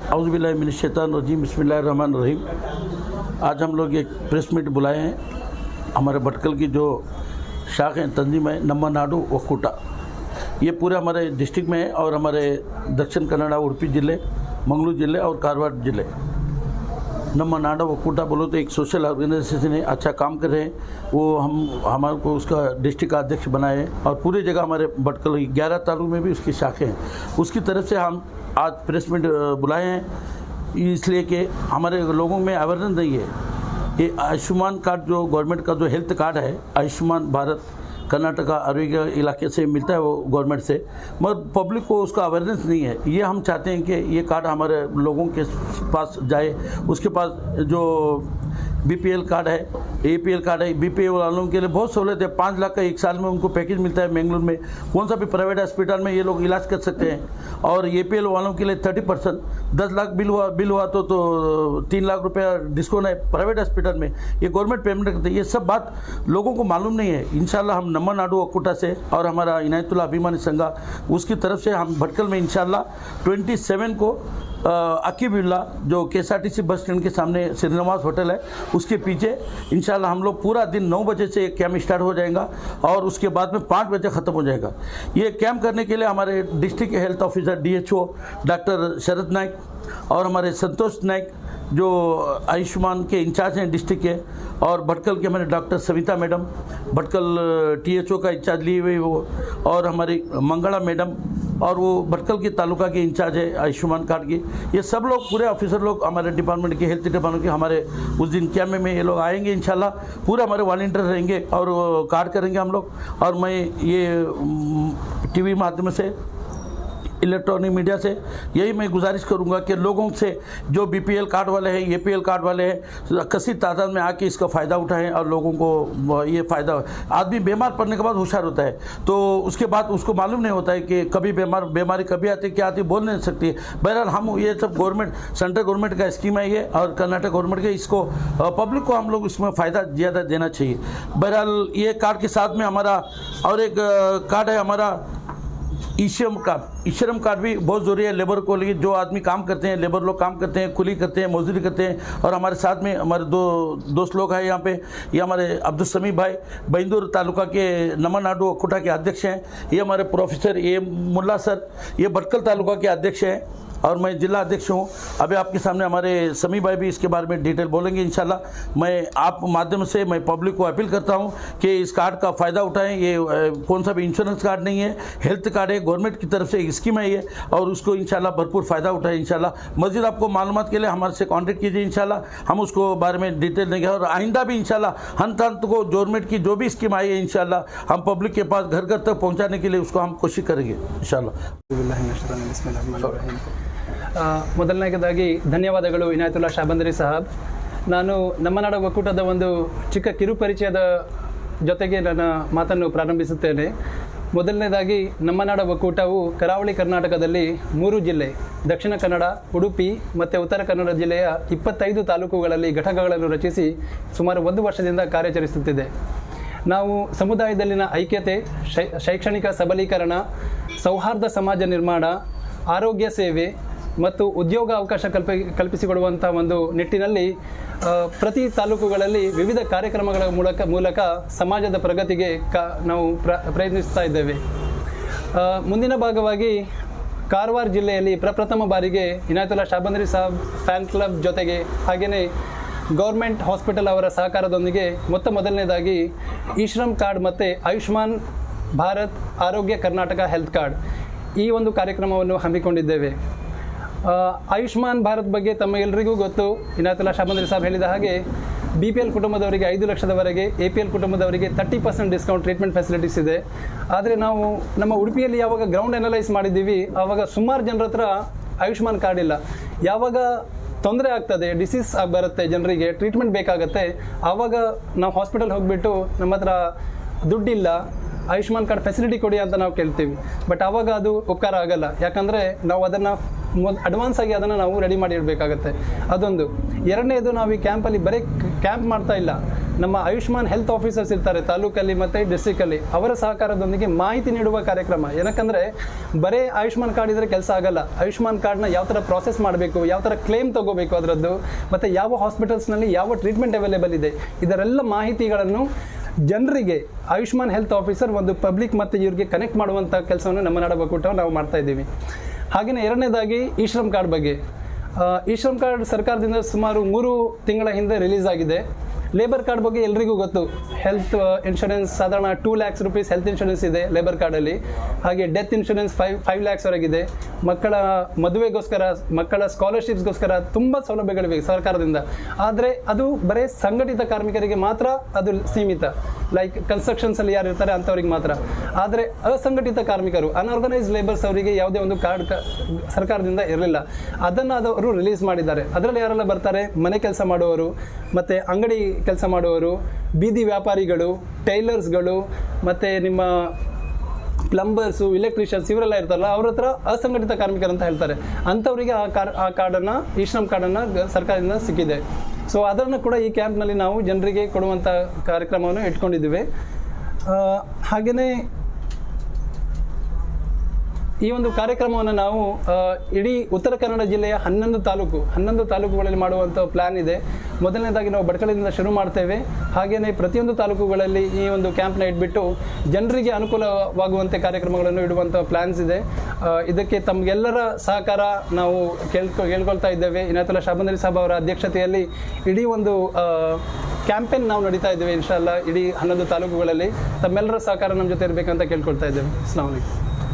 औज़ुबिल्लाहि मिनश्शैतानिर्रजीम बिस्मिल्लाहिर्रहमानिर्रहीम। आज हम लोग एक प्रेस मीट बुलाए हैं। हमारे भटकल की जो शाख है तंजीम है नम्मा नाडु ओक्कुटा, ये पूरे हमारे डिस्ट्रिक्ट में है और हमारे दक्षिण कन्नड़ उड़ुपी ज़िले, मंगलूर ज़िले और कारवार ज़िले। नम्मा नाडु ओक्कुटा बोलो तो एक सोशल ऑर्गेनाइजेशन है, अच्छा काम कर रहे हैं। वो हमारे को उसका डिस्ट्रिक्ट का अध्यक्ष बनाए हैं और पूरी जगह हमारे भटकल 11 तालुक में भी उसकी शाखें हैं। उसकी तरफ से हम आज प्रेस मीट बुलाए हैं, इसलिए कि हमारे लोगों में अवेयरनेस नहीं है। ये आयुष्मान कार्ड जो गवर्नमेंट का जो हेल्थ कार्ड है, आयुष्मान भारत कर्नाटका आरोग्य इलाके से मिलता है वो गवर्नमेंट से, मगर पब्लिक को उसका अवेयरनेस नहीं है। ये हम चाहते हैं कि ये कार्ड हमारे लोगों के पास जाए। उसके पास जो बीपीएल कार्ड है, एपीएल कार्ड है, बीपीएल वालों के लिए बहुत सहूलत है। 5 लाख का एक साल में उनको पैकेज मिलता है। बेंगलुरु में कौन सा भी प्राइवेट हॉस्पिटल में ये लोग इलाज कर सकते हैं। और एपीएल वालों के लिए 30%, 10 लाख बिल हुआ तो 3 लाख रुपया डिस्काउंट है प्राइवेट हॉस्पिटल में। ये गवर्नमेंट पेमेंट करते हैं। ये सब बात लोगों को मालूम नहीं है। इंशाल्लाह हम नम्मा नाडु ओक्कुटा से और हमारा इनायतुल्लाह अभिमानी संघा उसकी तरफ से हम भटकल में इंशाल्लाह 27 को अकीबुल्ला जो केएसआरटीसी बस स्टैंड के सामने श्रीनिवास होटल है उसके पीछे इंशाल्लाह हम लोग पूरा दिन 9 बजे से कैंप स्टार्ट हो जाएगा और उसके बाद में 5 बजे ख़त्म हो जाएगा। ये कैंप करने के लिए हमारे district health officer DHO doctor Sharad Naik और हमारे संतोष नाइक जो आयुष्मान के इंचार्ज हैं डिस्ट्रिक्ट के, और भटकल के हमारे doctor Savita madam, Bhatkal THO का इंचार्ज लिए हुए वो, और हमारी मंगला मैडम, और वो भटकल के तालुका के इंचार्ज है आयुष्मान कार्ड की। ये सब लोग पूरे ऑफिसर लोग हमारे डिपार्टमेंट के हेल्थ डिपार्टमेंट के हमारे उस दिन कैंप में ये लोग आएंगे इंशाल्लाह। पूरे हमारे वॉलंटियर रहेंगे और कार्ड करेंगे हम लोग। और मैं ये टीवी माध्यम से, इलेक्ट्रॉनिक मीडिया से यही मैं गुजारिश करूंगा कि लोगों से जो बीपीएल कार्ड वाले हैं, एपीएल कार्ड वाले हैं, कसीर तादाद में आके इसका फ़ायदा उठाएं और लोगों को ये फ़ायदा। आदमी बीमार पड़ने के बाद होशियार होता है, तो उसके बाद उसको मालूम नहीं होता है कि कभी बीमारी कभी आती क्या आती बोल नहीं सकती। बहरहाल हम ये सब गवर्नमेंट, सेंट्रल गवर्नमेंट का स्कीम है ये, और कर्नाटक गवर्नमेंट के, इसको पब्लिक को हम लोग इसमें फ़ायदा ज़्यादा देना चाहिए। बहरहाल ये कार्ड के साथ में हमारा और एक कार्ड है हमारा ईश्रम कार्ड भी बहुत ज़रूरी है लेबर को लिए। जो आदमी काम करते हैं, लेबर लोग काम करते हैं, कुली करते हैं, मजदूरी करते हैं। और हमारे साथ में हमारे 2 दोस्त लोग हैं यहाँ पे। ये हमारे अब्दुल समी भाई बैंदूर तालुका के नम्मा नाडु ओक्कुटा के अध्यक्ष हैं। ये हमारे प्रोफेसर मुल्ला सर, ये भटकल तालुका के अध्यक्ष हैं, और मैं जिला अध्यक्ष हूँ। अभी आपके सामने हमारे समी भाई भी इसके बारे में डिटेल बोलेंगे इंशाल्लाह। मैं आप माध्यम से मैं पब्लिक को अपील करता हूँ कि इस कार्ड का फ़ायदा उठाएं। ये कौन सा भी इंश्योरेंस कार्ड नहीं है, हेल्थ कार्ड है, गवर्नमेंट की तरफ से एक स्कीम है ये, और उसको इंशाल्लाह भरपूर फ़ायदा उठाएं इंशाल्लाह। मज़ीद आपको मालूमात के लिए हमारे से कॉन्टेक्ट कीजिए इंशाल्लाह। हम उसको बारे में डिटेल देंगे और आइंदा भी इंशाल्लाह हंत को गवर्नमेंट की जो भी स्कीम आई है इंशाल्लाह हम पब्लिक के पास घर घर तक पहुँचाने के लिए उसको हम कोशिश करेंगे इंशाल्लाह। ಮೊದಲನೇದಾಗಿ ಧನ್ಯವಾದಗಳು ಇನಾಯತುಲ್ಲಾ ಶಾಬಂದರಿ ಸಾಹಬ್. ನಾನು ನಮ್ಮ ನಾಡ ಒಕ್ಕೂಟದ ಒಂದು ಚಿಕ್ಕ ಕಿರು ಪರಿಚಯದ ಜೊತೆಗೆ ನನ್ನ ಮಾತನ್ನು ಪ್ರಾರಂಭಿಸುತ್ತೇನೆ. ಮೊದಲನೇದಾಗಿ ನಮ್ಮ ನಾಡ ಒಕ್ಕೂಟವು ಕರಾವಳಿ ಕರ್ನಾಟಕದಲ್ಲಿ 3 ಜಿಲ್ಲೆ, ದಕ್ಷಿಣ ಕನ್ನಡ, ಉಡುಪಿ ಮತ್ತು ಉತ್ತರ ಕನ್ನಡ ಜಿಲ್ಲೆಯ 25 ತಾಲೂಕುಗಳಲ್ಲಿ ಘಟಕಗಳನ್ನು ರಚಿಸಿ ಸುಮಾರು 1 ವರ್ಷದಿಂದ ಕಾರ್ಯಾಚರಿಸುತ್ತಿದೆ. ನಾವು ಸಮುದಾಯದಲ್ಲಿನ ಐಕ್ಯತೆ, ಶೈಕ್ಷಣಿಕ ಸಬಲೀಕರಣ, ಸೌಹಾರ್ದ ಸಮಾಜ ನಿರ್ಮಾಣ, ಆರೋಗ್ಯ ಸೇವೆ ಮತ್ತು ಉದ್ಯೋಗ ಅವಕಾಶ ಕಲ್ಪಿಸಿಕೊಡುವಂಥ ಒಂದು ನಿಟ್ಟಿನಲ್ಲಿ ಪ್ರತಿ ತಾಲೂಕುಗಳಲ್ಲಿ ವಿವಿಧ ಕಾರ್ಯಕ್ರಮಗಳ ಮೂಲಕ ಸಮಾಜದ ಪ್ರಗತಿಗೆ ನಾವು ಪ್ರಯತ್ನಿಸ್ತಾ ಇದ್ದೇವೆ. ಮುಂದಿನ ಭಾಗವಾಗಿ ಕಾರವಾರ ಜಿಲ್ಲೆಯಲ್ಲಿ ಪ್ರಪ್ರಥಮ ಬಾರಿಗೆ ಇನಾಯತುಲ್ಲಾ ಶಾಬಂದರಿ ಸಾಹಬ್ ಫ್ಯಾನ್ ಕ್ಲಬ್ ಜೊತೆಗೆ ಹಾಗೆಯೇ ಗೌರ್ಮೆಂಟ್ ಹಾಸ್ಪಿಟಲ್ ಅವರ ಸಹಕಾರದೊಂದಿಗೆ ಮೊದಲನೇದಾಗಿ ಈಶ್ರಮ್ ಕಾರ್ಡ್ ಮತ್ತು ಆಯುಷ್ಮಾನ್ ಭಾರತ್ ಆರೋಗ್ಯ ಕರ್ನಾಟಕ ಹೆಲ್ತ್ ಕಾರ್ಡ್ ಈ ಒಂದು ಕಾರ್ಯಕ್ರಮವನ್ನು ಹಮ್ಮಿಕೊಂಡಿದ್ದೇವೆ. ಆಯುಷ್ಮಾನ್ ಭಾರತ್ ಬಗ್ಗೆ ತಮಗೆಲ್ಲರಿಗೂ ಗೊತ್ತು. ಇನಾಯತುಲ್ಲಾ ಶಾಬಂದರಿ ಸಾಹಬ್ ಹೇಳಿದ ಹಾಗೆ BPL ಕುಟುಂಬದವರಿಗೆ 5 ಲಕ್ಷದವರೆಗೆ, APL ಕುಟುಂಬದವರಿಗೆ 30% ಡಿಸ್ಕೌಂಟ್ ಟ್ರೀಟ್ಮೆಂಟ್ ಫೆಸಿಲಿಟೀಸ್ ಇದೆ. ಆದರೆ ನಾವು ನಮ್ಮ ಉಡುಪಿಯಲ್ಲಿ ಯಾವಾಗ ಗ್ರೌಂಡ್ ಅನಲೈಸ್ ಮಾಡಿದ್ದೀವಿ ಆವಾಗ ಸುಮಾರು ಜನರ ಹತ್ರ ಆಯುಷ್ಮಾನ್ ಕಾರ್ಡ್ ಇಲ್ಲ. ಯಾವಾಗ ತೊಂದರೆ ಆಗ್ತದೆ, ಡಿಸೀಸ್ ಬರುತ್ತೆ, ಜನರಿಗೆ ಟ್ರೀಟ್ಮೆಂಟ್ ಬೇಕಾಗತ್ತೆ, ಆವಾಗ ನಾವು ಹಾಸ್ಪಿಟಲ್ ಹೋಗಿಬಿಟ್ಟು ನಮ್ಮ ಹತ್ರ ದುಡ್ಡಿಲ್ಲ, ಆಯುಷ್ಮಾನ್ ಕಾರ್ಡ್ ಫೆಸಿಲಿಟಿ ಕೊಡಿ ಅಂತ ನಾವು ಕೇಳ್ತೀವಿ. ಬಟ್ ಆವಾಗ ಅದು ಉಪಕಾರ ಆಗಲ್ಲ. ಯಾಕಂದರೆ ನಾವು ಅದನ್ನು ಅಡ್ವಾನ್ಸ್ ಆಗಿ ಅದನ್ನು ನಾವು ರೆಡಿ ಮಾಡಿ ಇಡಬೇಕಾಗತ್ತೆ. ಅದೊಂದು. ಎರಡನೇದು, ನಾವು ಈ ಕ್ಯಾಂಪಲ್ಲಿ ಬರೀ ಕ್ಯಾಂಪ್ ಮಾಡ್ತಾ ಇಲ್ಲ, ನಮ್ಮ ಆಯುಷ್ಮಾನ್ ಹೆಲ್ತ್ ಆಫೀಸರ್ಸ್ ಇರ್ತಾರೆ ತಾಲೂಕಲ್ಲಿ ಮತ್ತು ಡಿಸ್ಟ್ರಿಕ್ಟಲ್ಲಿ, ಅವರ ಸಹಕಾರದೊಂದಿಗೆ ಮಾಹಿತಿ ನೀಡುವ ಕಾರ್ಯಕ್ರಮ. ಏನಕ್ಕಂದರೆ ಬರೀ ಆಯುಷ್ಮಾನ್ ಕಾರ್ಡ್ ಇದ್ದರೆ ಕೆಲಸ ಆಗಲ್ಲ. ಆಯುಷ್ಮಾನ್ ಕಾರ್ಡ್ನ ಯಾವ ಥರ ಪ್ರಾಸೆಸ್ ಮಾಡಬೇಕು, ಯಾವ ಥರ ಕ್ಲೇಮ್ ತೊಗೋಬೇಕು ಅದರದ್ದು, ಮತ್ತು ಯಾವ ಹಾಸ್ಪಿಟಲ್ಸ್ನಲ್ಲಿ ಯಾವ ಟ್ರೀಟ್ಮೆಂಟ್ ಅವೈಲೇಬಲ್ ಇದೆ, ಇದರೆಲ್ಲ ಮಾಹಿತಿಗಳನ್ನು ಜನರಿಗೆ ಆಯುಷ್ಮಾನ್ ಹೆಲ್ತ್ ಆಫೀಸರ್ ಒಂದು ಪಬ್ಲಿಕ್ ಮತ್ತು ಇವ್ರಿಗೆ ಕನೆಕ್ಟ್ ಮಾಡುವಂಥ ಕೆಲಸವನ್ನು ನಮ್ಮ ನಾಡ ಒಕ್ಕೂಟ ನಾವು ಮಾಡ್ತಾ ಇದ್ದೀವಿ. ಹಾಗೆಯೇ ಎರಡನೇದಾಗಿ ಈ ಶ್ರಮ್ ಕಾರ್ಡ್ ಬಗ್ಗೆ. ಈ ಶ್ರಮ್ ಕಾರ್ಡ್ ಸರ್ಕಾರದಿಂದ ಸುಮಾರು 3 ತಿಂಗಳ ಹಿಂದೆ ರಿಲೀಸ್ ಆಗಿದೆ. ಲೇಬರ್ ಕಾರ್ಡ್ ಬಗ್ಗೆ ಎಲ್ರಿಗೂ ಗೊತ್ತು. ಹೆಲ್ತ್ ಇನ್ಶೂರೆನ್ಸ್ ಸಾಧಾರಣ 2 lakhs rupees ಹೆಲ್ತ್ ಇನ್ಶೂರೆನ್ಸ್ ಇದೆ ಲೇಬರ್ ಕಾರ್ಡಲ್ಲಿ. ಹಾಗೆ ಡೆತ್ ಇನ್ಶೂರೆನ್ಸ್ 5 lakhs ವರೆಗಿದೆ. ಮಕ್ಕಳ ಮದುವೆಗೋಸ್ಕರ, ಮಕ್ಕಳ ಸ್ಕಾಲರ್ಶಿಪ್ಸ್ಗೋಸ್ಕರ ತುಂಬ ಸೌಲಭ್ಯಗಳಿವೆ ಸರ್ಕಾರದಿಂದ. ಆದರೆ ಅದು ಬರೀ ಸಂಘಟಿತ ಕಾರ್ಮಿಕರಿಗೆ ಮಾತ್ರ ಅದು ಸೀಮಿತ. ಲೈಕ್ ಕನ್ಸ್ಟ್ರಕ್ಷನ್ಸಲ್ಲಿ ಯಾರು ಇರ್ತಾರೆ ಅಂಥವ್ರಿಗೆ ಮಾತ್ರ. ಆದರೆ ಅಸಂಘಟಿತ ಕಾರ್ಮಿಕರು, ಅನ್ಆರ್ಗನೈಸ್ಡ್ ಲೇಬರ್ಸ್ ಅವರಿಗೆ ಯಾವುದೇ ಒಂದು ಕಾರ್ಡ್ ಸರ್ಕಾರದಿಂದ ಇರಲಿಲ್ಲ. ಅದನ್ನು ಅವರು ರಿಲೀಸ್ ಮಾಡಿದ್ದಾರೆ. ಅದರಲ್ಲಿ ಯಾರೆಲ್ಲ ಬರ್ತಾರೆ? ಮನೆ ಕೆಲಸ ಮಾಡುವವರು, ಮತ್ತು ಅಂಗಡಿ ಕೆಲಸ ಮಾಡುವವರು, ಬೀದಿ ವ್ಯಾಪಾರಿಗಳು, ಟೈಲರ್ಸ್ಗಳು, ಮತ್ತು ನಿಮ್ಮ ಪ್ಲಂಬರ್ಸು, ಇಲೆಕ್ಟ್ರಿಷಿಯನ್ಸ್ ಇವರೆಲ್ಲ ಇರ್ತಾರಲ್ಲ, ಅವ್ರ ಹತ್ರ ಅಸಂಘಟಿತ ಕಾರ್ಮಿಕರು ಅಂತ ಹೇಳ್ತಾರೆ. ಅಂಥವರಿಗೆ ಆ ಕಾರ್ಡನ್ನು, ಈ ಶ್ರಮ್ ಕಾರ್ಡನ್ನು ಸರ್ಕಾರದಿಂದ ಸಿಕ್ಕಿದೆ. ಸೊ ಅದನ್ನು ಕೂಡ ಈ ಕ್ಯಾಂಪ್ನಲ್ಲಿ ನಾವು ಜನರಿಗೆ ಕೊಡುವಂಥ ಕಾರ್ಯಕ್ರಮವನ್ನು ಇಟ್ಕೊಂಡಿದ್ದೀವಿ. ಹಾಗೆಯೇ ಈ ಒಂದು ಕಾರ್ಯಕ್ರಮವನ್ನು ನಾವು ಇಡೀ ಉತ್ತರ ಕನ್ನಡ ಜಿಲ್ಲೆಯ 11 ತಾಲೂಕುಗಳಲ್ಲಿ ಮಾಡುವಂಥ ಪ್ಲ್ಯಾನ್ ಇದೆ. ಮೊದಲನೇದಾಗಿ ನಾವು ಭಟ್ಕಳದಿಂದ ಶುರು ಮಾಡ್ತೇವೆ. ಹಾಗೆಯೇ ಪ್ರತಿಯೊಂದು ತಾಲೂಕುಗಳಲ್ಲಿ ಈ ಒಂದು ಕ್ಯಾಂಪ್ನ ಇಟ್ಬಿಟ್ಟು ಜನರಿಗೆ ಅನುಕೂಲವಾಗುವಂತೆ ಕಾರ್ಯಕ್ರಮಗಳನ್ನು ಇಡುವಂಥ ಪ್ಲ್ಯಾನ್ಸ್ ಇದೆ. ಇದಕ್ಕೆ ತಮಗೆಲ್ಲರ ಸಹಕಾರ ನಾವು ಕೇಳ್ಕೊಳ್ತಾ ಇದ್ದೇವೆ. ಇನಾಯತುಲ್ಲಾ ಶಾಬಂದರಿ ಸಾಬ್ ಅವರ ಅಧ್ಯಕ್ಷತೆಯಲ್ಲಿ ಇಡೀ ಒಂದು ಕ್ಯಾಂಪೇನ್ ನಾವು ನಡೀತಾ ಇದ್ದೇವೆ. ಇನ್ಶಾಅಲ್ಲಾ ಇಡೀ 11 ತಾಲೂಕುಗಳಲ್ಲಿ ತಮ್ಮೆಲ್ಲರ ಸಹಕಾರ ನಮ್ಮ ಜೊತೆ ಇರಬೇಕಂತ ಕೇಳ್ಕೊಳ್ತಾ ಇದ್ದೇವೆ. ಅಸ್ಸಲಾಮು ಅಲೈಕುಂ.